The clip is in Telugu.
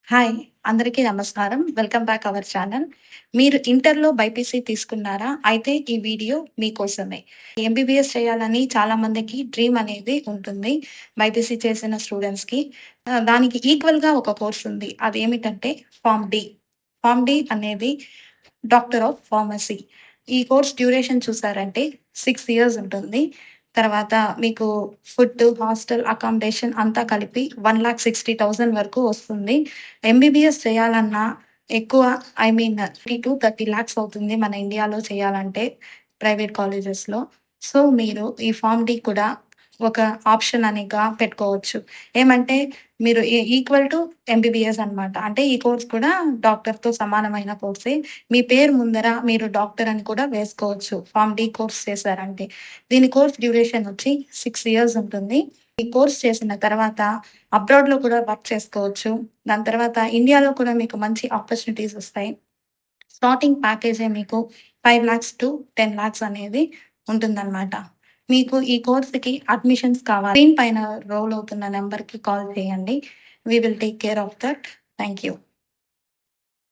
హాయ్! అందరికీ నమస్కారం. Welcome back our channel. మీరు ఇంటర్‌లో బైపీసీ తీసుకున్నారా? అయితే ఈ వీడియో మీకోసమే. ఎంబీబీఎస్ చేయాలని చాలా మందికి డ్రీమ్ అనేది ఉంటుంది. బైపీసీ చేసిన స్టూడెంట్స్‌కి. దానికి ఈక్వల్‌గా ఒక కోర్స్ ఉంది. అదేమిటంటే ఫార్మ్ డి. ఫార్మ్ డి అనేది డాక్టర్ ఆఫ్ ఫార్మసీ. ఈ కోర్స్ డ్యూరేషన్ చూసారంటే 6 ఇయర్స్ ఉంటుంది. తర్వాత మీకు ఫుడ్, హాస్టల్, అకామిడేషన్ అంతా కలిపి 1,60,000 వరకు వస్తుంది. ఎంబీబీఎస్ చేయాలన్నా ఎక్కువ ఐ మీన్ 30-30 లాక్స్ అవుతుంది మన ఇండియాలో చేయాలంటే ప్రైవేట్ కాలేజెస్‌లో. సో, మీరు ఈ ఫార్మ్ డి కూడా ఒక ఆప్షన్ అనిగా పెట్టుకోవచ్చు. ఏమంటే మీరు ఈక్వల్ టు ఎంబీబీఎస్ అనమాట. అంటే ఈ కోర్స్ కూడా డాక్టర్‌తో సమానమైన కోర్సే. మీ పేరు ముందర మీరు డాక్టర్ అని కూడా వేసుకోవచ్చు. ఫార్మ్ డి కోర్స్ చేశారంటే. దీని కోర్స్ డ్యూరేషన్ వచ్చి 6 ఇయర్స్ ఉంటుంది. ఈ కోర్స్ చేసిన తర్వాత అబ్రాడ్‌లో కూడా వర్క్ చేసుకోవచ్చు. దాని తర్వాత ఇండియాలో కూడా మీకు మంచి ఆపర్చునిటీస్ వస్తాయి. స్టార్టింగ్ ప్యాకేజే మీకు 5,00,000-10,00,000 అనేది ఉంటుందన్నమాట. మీకు ఈ కోర్స్‌కి అడ్మిషన్స్ కావాలి. స్క్రీన్ పైన రోల్ అవుతున్న నంబర్‌కి కాల్ చేయండి. We will take care of that. Thank you.